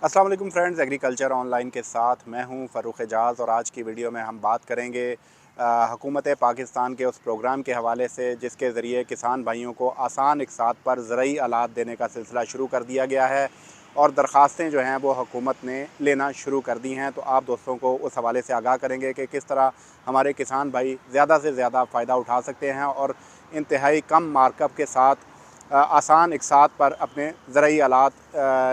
अस्सलाम वालेकुम friends, agriculture online के साथ मैं हूं फ़ारूक एजाज़। और आज की वीडियो में हम बात करेंगे हुकूमत पाकिस्तान के उस प्रोग्राम के हवाले से जिसके ज़रिए किसान भाइयों को आसान इक़सात पर ज़रूरी आलात देने का सिलसिला शुरू कर दिया गया है और दरख्वास्तें जो हैं वो हुकूमत ने लेना शुरू कर दी हैं। तो आप दोस्तों को उस हवाले से आगाह करेंगे कि किस तरह हमारे किसान भाई ज़्यादा से ज़्यादा फ़ायदा उठा सकते हैं और इंतहाई कम मार्कअप के साथ आसान इक़सात पर अपने ज़रूरी आलात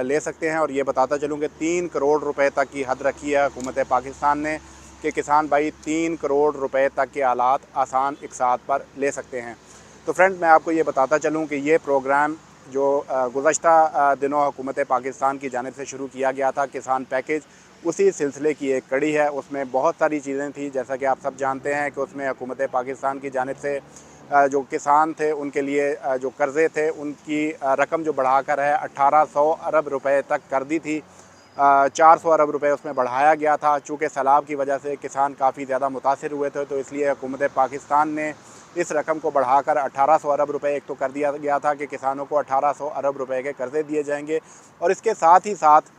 ले सकते हैं। और ये बताता चलूँ कि 3 करोड़ रुपए तक की हद रखी है हुकूमत पाकिस्तान ने कि किसान भाई 3 करोड़ रुपए तक के आलात आसान इक़सात पर ले सकते हैं। तो फ्रेंड, मैं आपको ये बताता चलूँ कि ये प्रोग्राम जो गुज़श्ता दिनों हुकूमत पाकिस्तान की जानिब से शुरू किया गया था, किसान पैकेज, उसी सिलसिले की एक कड़ी है। उसमें बहुत सारी चीज़ें थी, जैसा कि आप सब जानते हैं कि उसमें हुकूमत पाकिस्तान की जानिब से जो किसान थे उनके लिए जो कर्ज़े थे उनकी रकम जो बढ़ाकर है 1800 अरब रुपए तक कर दी थी। 400 अरब रुपए उसमें बढ़ाया गया था। चूँकि सैलाब की वजह से किसान काफ़ी ज़्यादा मुतासिर हुए थे, तो इसलिए हुकूमत पाकिस्तान ने इस रकम को बढ़ाकर 1800 अरब रुपए एक तो कर दिया गया था कि किसानों को 1800 अरब रुपए के कर्ज़े दिए जाएंगे। और इसके साथ ही साथ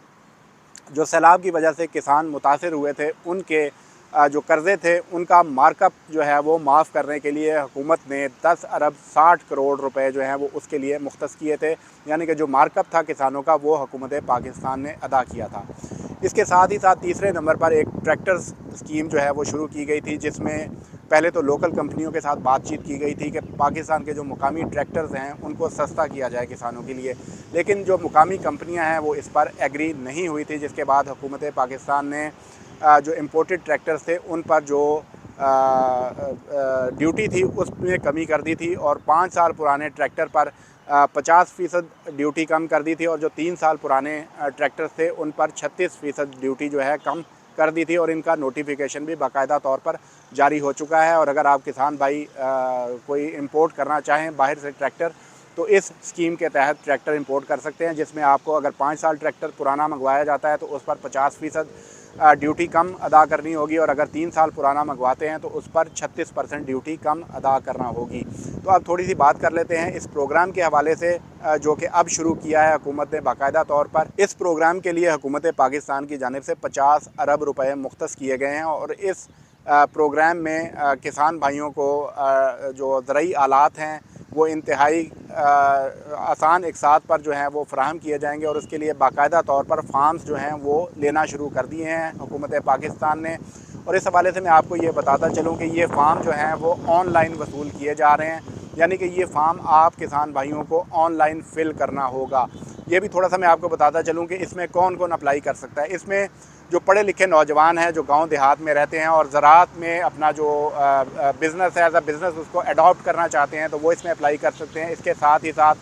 जो सैलाब की वजह से किसान मुतासिर हुए थे उनके जो कर्ज़े थे उनका मार्कअप जो है वो माफ़ करने के लिए हुकूमत ने 10 अरब 60 करोड़ रुपए जो हैं वो उसके लिए मुख्तस किए थे। यानी कि जो मार्कअप था किसानों का वो हुकूमत पाकिस्तान ने अदा किया था। इसके साथ ही साथ तीसरे नंबर पर एक ट्रैक्टर स्कीम जो है वो शुरू की गई थी, जिसमें पहले तो लोकल कंपनियों के साथ बातचीत की गई थी कि पाकिस्तान के जो मुकामी ट्रैक्टर्स हैं उनको सस्ता किया जाए किसानों के लिए। लेकिन जो मुकामी कंपनियां हैं वो इस पर एग्री नहीं हुई थी, जिसके बाद हुकूमत पाकिस्तान ने जो इम्पोर्टेड ट्रैक्टर्स थे उन पर जो ड्यूटी थी उसमें कमी कर दी थी और 5 साल पुराने ट्रैक्टर पर 50% ड्यूटी कम कर दी थी और जो 3 साल पुराने ट्रैक्टर्स थे उन पर 36% ड्यूटी जो है कम कर दी थी। और इनका नोटिफिकेशन भी बाकायदा तौर पर जारी हो चुका है। और अगर आप किसान भाई कोई इंपोर्ट करना चाहें बाहर से ट्रैक्टर, तो इस स्कीम के तहत ट्रैक्टर इंपोर्ट कर सकते हैं, जिसमें आपको अगर 5 साल ट्रैक्टर पुराना मंगवाया जाता है तो उस पर 50% ड्यूटी कम अदा करनी होगी और अगर 3 साल पुराना मंगवाते हैं तो उस पर 36% ड्यूटी कम अदा करना होगी। तो अब थोड़ी सी बात कर लेते हैं इस प्रोग्राम के हवाले से जो कि अब शुरू किया है हुकूमत ने बाकायदा तौर पर। इस प्रोग्राम के लिए हुकूमत पाकिस्तान की जानिब से 50 अरब रुपए मुख्तस किए गए हैं और इस प्रोग्राम में किसान भाइयों को जो ज़रूरी आलात हैं वो इंतहाई आसान इक़सात पर जो हैं वो फ़राहम किए जाएंगे और उसके लिए बाकायदा तौर पर फार्म्स जो हैं वो लेना शुरू कर दिए हैं हुकूमत पाकिस्तान ने। और इस हवाले से मैं आपको ये बताता चलूँ कि ये फार्म जो हैं वो ऑनलाइन वसूल किए जा रहे हैं, यानी कि ये फार्म आप किसान भाइयों को ऑनलाइन फ़िल करना होगा। ये भी थोड़ा सा मैं आपको बताता चलूँ कि इसमें कौन कौन अप्लाई कर सकता है। इसमें जो पढ़े लिखे नौजवान हैं जो गांव देहात में रहते हैं और ज़राअत में अपना जो बिज़नेस है, एज अ बिज़नेस उसको अडॉप्ट करना चाहते हैं, तो वो इसमें अप्लाई कर सकते हैं। इसके साथ ही साथ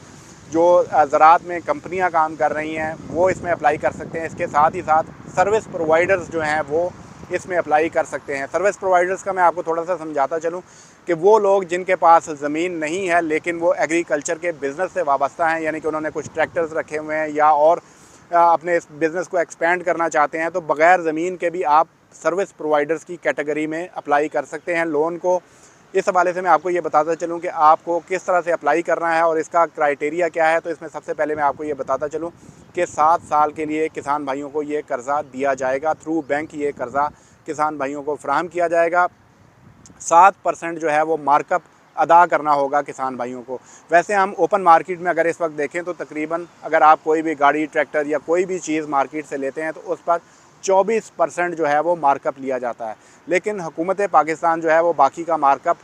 जो ज़राअत में कंपनियां काम कर रही हैं वो इसमें अप्लाई कर सकते हैं। इसके साथ ही साथ सर्विस प्रोवाइडर्स जो हैं वो इसमें अप्लाई कर सकते हैं। सर्विस प्रोवाइडर्स का मैं आपको थोड़ा सा समझाता चलूँ कि वो लोग जिनके पास ज़मीन नहीं है लेकिन वो एग्रीकल्चर के बिज़नेस से वाबस्ता हैं, यानी कि उन्होंने कुछ ट्रैक्टर्स रखे हुए हैं या और अपने इस बिज़नेस को एक्सपेंड करना चाहते हैं, तो बग़ैर ज़मीन के भी आप सर्विस प्रोवाइडर्स की कैटेगरी में अप्लाई कर सकते हैं लोन को। इस हवाले से मैं आपको ये बताता चलूँ कि आपको किस तरह से अप्लाई करना है और इसका क्राइटेरिया क्या है। तो इसमें सबसे पहले मैं आपको ये बताता चलूँ कि 7 साल के लिए किसान भाइयों को ये कर्ज़ा दिया जाएगा, थ्रू बैंक ये कर्ज़ा किसान भाइयों को फ़राहम किया जाएगा। 7% जो है वो मार्कअप अदा करना होगा किसान भाइयों को। वैसे हम ओपन मार्केट में अगर इस वक्त देखें तो तकरीबन अगर आप कोई भी गाड़ी, ट्रैक्टर या कोई भी चीज़ मार्केट से लेते हैं तो उस पर 24% जो है वो मार्कअप लिया जाता है। लेकिन हुकूमत पाकिस्तान जो है वो बाकी का मार्कअप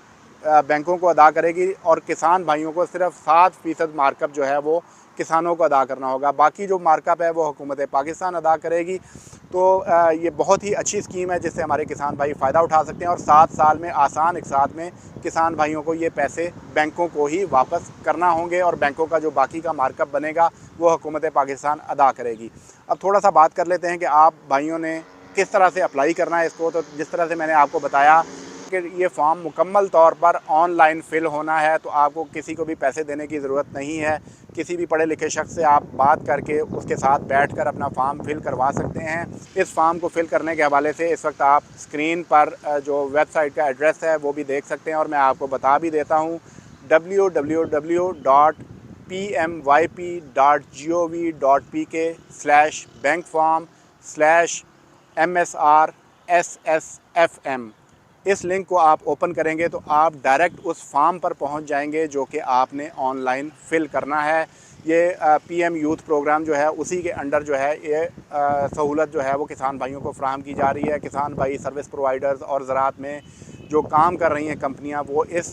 बैंकों को अदा करेगी और किसान भाइयों को सिर्फ 7% मार्कअप जो है वो किसानों को अदा करना होगा। बाकी जो मार्कअप है वो हुकूमत पाकिस्तान अदा करेगी। तो ये बहुत ही अच्छी स्कीम है जिससे हमारे किसान भाई फ़ायदा उठा सकते हैं और 7 साल में आसान इक़सात में किसान भाइयों को ये पैसे बैंकों को ही वापस करना होंगे और बैंकों का जो बाकी का मार्कअप बनेगा वो हुकूमत पाकिस्तान अदा करेगी। अब थोड़ा सा बात कर लेते हैं कि आप भाइयों ने किस तरह से अप्लाई करना है इसको। तो जिस तरह से मैंने आपको बताया कि ये फॉर्म मुकम्मल तौर पर ऑनलाइन फ़िल होना है, तो आपको किसी को भी पैसे देने की ज़रूरत नहीं है। किसी भी पढ़े लिखे शख्स से आप बात करके उसके साथ बैठकर अपना फॉर्म फ़िल करवा सकते हैं। इस फॉर्म को फ़िल करने के हवाले से इस वक्त आप स्क्रीन पर जो वेबसाइट का एड्रेस है वो भी देख सकते हैं और मैं आपको बता भी देता हूँ www. pmyp.gov.pk/bankform/MSRSSFM। इस लिंक को आप ओपन करेंगे तो आप डायरेक्ट उस फॉर्म पर पहुंच जाएंगे जो कि आपने ऑनलाइन फ़िल करना है। ये पीएम यूथ प्रोग्राम जो है उसी के अंडर जो है ये सहूलत जो है वो किसान भाइयों को फ्राहम की जा रही है। किसान भाई, सर्विस प्रोवाइडर्स और ज़राअत में जो काम कर रही हैं कंपनियां, वो इस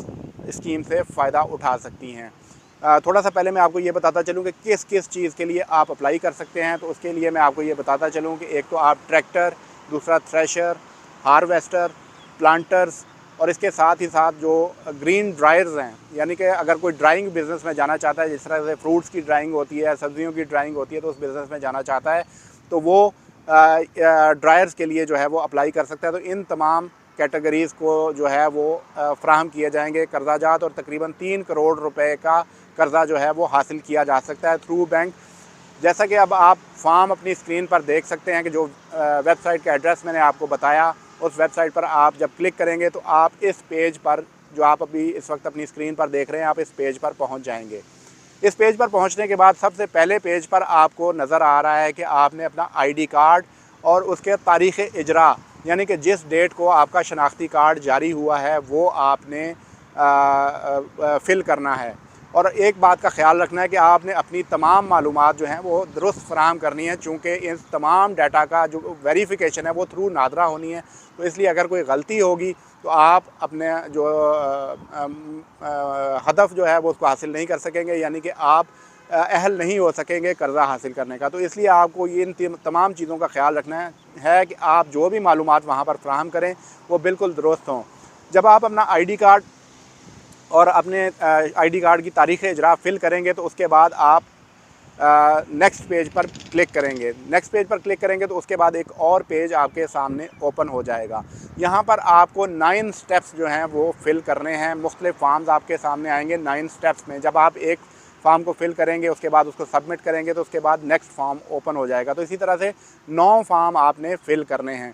स्कीम से फ़ायदा उठा सकती हैं। थोड़ा सा पहले मैं आपको ये बताता चलूँ कि किस किस चीज़ के लिए आप अप्लाई कर सकते हैं। तो उसके लिए मैं आपको ये बताता चलूँ कि एक तो आप ट्रैक्टर, दूसरा थ्रेशर, हार्वेस्टर, प्लांटर्स और इसके साथ ही साथ जो ग्रीन ड्रायर्स हैं, यानी कि अगर कोई ड्राइंग बिज़नेस में जाना चाहता है, जिस तरह से फ्रूट्स की ड्राइंग होती है, सब्जियों की ड्राइंग होती है, तो उस बिज़नेस में जाना चाहता है तो वो ड्रायर्स के लिए जो है वो अप्लाई कर सकता है। तो इन तमाम कैटेगरीज़ को जो है वो फ्राहम किए जाएंगे कर्जाजात, और तकरीबन 3 करोड़ रुपए का कर्ज़ा जो है वो हासिल किया जा सकता है थ्रू बैंक। जैसा कि अब आप फॉर्म अपनी स्क्रीन पर देख सकते हैं कि जो वेबसाइट का एड्रेस मैंने आपको बताया, उस वेबसाइट पर आप जब क्लिक करेंगे तो आप इस पेज पर, जो आप अभी इस वक्त अपनी स्क्रीन पर देख रहे हैं, आप इस पेज पर पहुंच जाएंगे। इस पेज पर पहुंचने के बाद सबसे पहले पेज पर आपको नज़र आ रहा है कि आपने अपना आईडी कार्ड और उसके तारीख़ इजरा, यानी कि जिस डेट को आपका शनाख्ती कार्ड जारी हुआ है वो आपने फ़िल करना है। और एक बात का ख्याल रखना है कि आपने अपनी तमाम मालूमात जो हैं वो दुरुस्त फराहम करनी है, चूँकि इस तमाम डाटा का जो वेरिफ़िकेशन है वो थ्रू नादरा होनी है। तो इसलिए अगर कोई गलती होगी तो आप अपने जो हदफ जो है वो उसको हासिल नहीं कर सकेंगे, यानी कि आप अहल नहीं हो सकेंगे कर्ज़ा हासिल करने का। तो इसलिए आपको इन तमाम चीज़ों का ख्याल रखना है कि आप जो भी मालूमात वहाँ पर फ्राहम करें वो बिल्कुल दुरुस्त हों। जब आप अपना आईडी कार्ड और अपने आईडी कार्ड की तारीख़ इजरा फ़िल करेंगे तो उसके बाद आप नेक्स्ट पेज पर क्लिक करेंगे। नेक्स्ट पेज पर क्लिक करेंगे तो उसके बाद एक और पेज आपके सामने ओपन हो जाएगा। यहाँ पर आपको 9 स्टेप्स जो हैं वो फ़िल करने हैं। मुख्तलिफ़ फॉर्म्स आपके सामने आएंगे 9 स्टेप्स में। जब आप एक फॉर्म को फिल करेंगे, उसके बाद उसको सबमिट करेंगे तो उसके बाद नेक्स्ट फॉर्म ओपन हो जाएगा। तो इसी तरह से 9 फॉर्म आपने फ़िल करने हैं।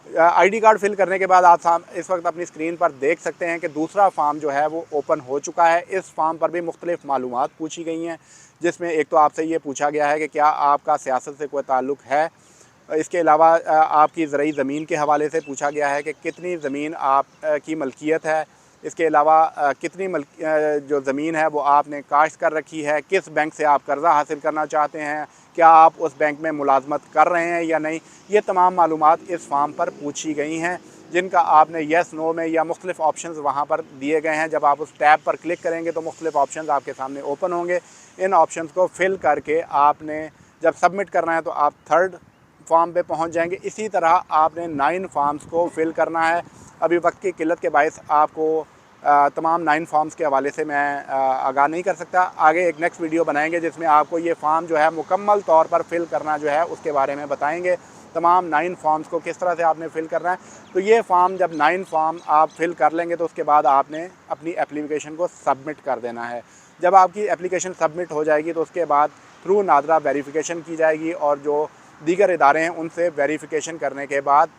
आईडी कार्ड फिल करने के बाद आप इस वक्त अपनी स्क्रीन पर देख सकते हैं कि दूसरा फॉर्म जो है वो ओपन हो चुका है। इस फॉर्म पर भी मुख्तलिफ़ मालूमात पूछी गई हैं, जिसमें एक तो आपसे ये पूछा गया है कि क्या आपका सियासत से कोई ताल्लुक़ है। इसके अलावा आपकी ज़रई ज़मीन के हवाले से पूछा गया है कि कितनी ज़मीन आप की मलकियत है। इसके अलावा कितनी जो ज़मीन है वो आपने काश्त कर रखी है, किस बैंक से आप कर्ज़ा हासिल करना चाहते हैं, क्या आप उस बैंक में मुलाजमत कर रहे हैं या नहीं। ये तमाम मालूमात इस फॉर्म पर पूछी गई हैं, जिनका आपने येस नो में या मुख्तलिफ़ ऑप्शंस वहाँ पर दिए गए हैं। जब आप उस टैब पर क्लिक करेंगे तो मुख्तलिफ़ ऑप्शंस आपके सामने ओपन होंगे। इन ऑप्शंस को फिल करके आपने जब सबमिट करना है तो आप थर्ड फॉर्म पे पहुंच जाएंगे। इसी तरह आपने 9 फॉर्म्स को फिल करना है। अभी वक्त की किल्लत के बायस आपको तमाम 9 फॉर्म्स के हवाले से मैं आगाह नहीं कर सकता। आगे एक नेक्स्ट वीडियो बनाएंगे जिसमें आपको ये फॉर्म जो है मुकम्मल तौर पर फिल करना जो है उसके बारे में बताएंगे। तमाम 9 फॉर्म्स को किस तरह से आपने फ़िल करना है। तो ये फॉर्म, जब 9 फॉर्म आप फिल कर लेंगे तो उसके बाद आपने अपनी एप्लीकेशन को सबमिट कर देना है। जब आपकी एप्लीकेशन सबमिट हो जाएगी तो उसके बाद थ्रू नादरा वेरिफिकेशन की जाएगी, और जो दीगर इदारे हैं उनसे वेरिफिकेशन करने के बाद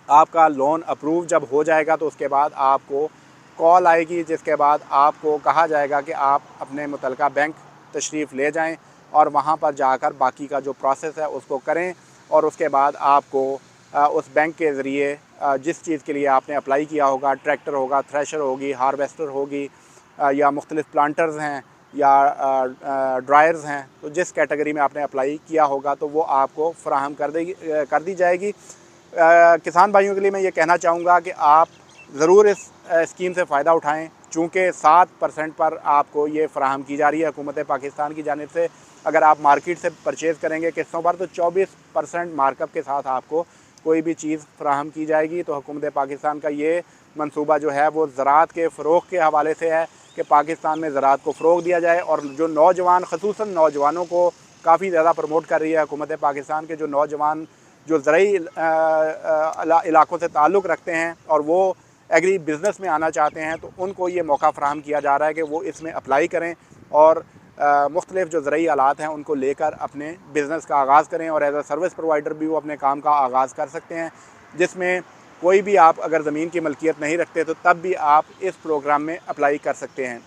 आपका लोन अप्रूव जब हो जाएगा तो उसके बाद आपको कॉल आएगी, जिसके बाद आपको कहा जाएगा कि आप अपने मुतलका बैंक तशरीफ़ ले जाएं और वहां पर जाकर बाकी का जो प्रोसेस है उसको करें। और उसके बाद आपको उस बैंक के ज़रिए जिस चीज़ के लिए आपने अप्लाई किया होगा, ट्रैक्टर होगा, थ्रेशर होगी, हार्वेस्टर होगी, या मुख्तलिफ़ प्लांटर्स हैं या ड्रायर्स हैं, तो जिस कैटेगरी में आपने अप्लाई किया होगा तो वो आपको फ़राहम कर दी जाएगी। किसान भाइयों के लिए मैं ये कहना चाहूँगा कि आप ज़रूर इस स्कीम से फ़ायदा उठाएं, चूँकि 7% पर आपको ये फ़राहम की जा रही है हुकूमत पाकिस्तान की जानिब से। अगर आप मार्केट से परचेज़ करेंगे किस्तों पर तो 24% मार्कअप के साथ आपको कोई भी चीज़ फ़राहम की जाएगी। तो हुकूमत पाकिस्तान का ये मंसूबा जो है वो ज़राअत के फ़रोग़ के हवाले से है कि पाकिस्तान में ज़राअत को फ़रोग़ दिया जाए। और जो नौजवान, ख़ुसूसन नौजवानों को काफ़ी ज़्यादा प्रमोट कर रही है हुकूमत पाकिस्तान के, जो नौजवान जो ज़रई इलाक़ों से ताल्लुक़ रखते हैं और वो एग्री बिज़नेस में आना चाहते हैं, तो उनको ये मौका फ़राहम किया जा रहा है कि वो इसमें अप्लाई करें और मुख्तलिफ़ जो ज़रई आलात हैं उनको लेकर अपने बिज़नेस का आगाज़ करें। और एज़ अ सर्विस प्रोवाइडर भी वो अपने काम का आगाज़ कर सकते हैं, जिसमें कोई भी आप अगर ज़मीन की मलकियत नहीं रखते तो तब भी आप इस प्रोग्राम में अप्लाई कर सकते हैं।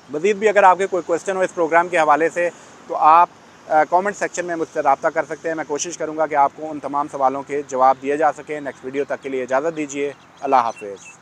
मज़ीद भी अगर आपके कोई क्वेश्चन हो इस प्रोग्राम के हवाले से तो आप कमेंट सेक्शन में मुझसे रब्ता कर सकते हैं। मैं कोशिश करूँगा कि आपको उन तमाम सवालों के जवाब दिए जा सकें। नेक्स्ट वीडियो तक के लिए इजाज़त दीजिए। अल्लाह हाफ़िज़।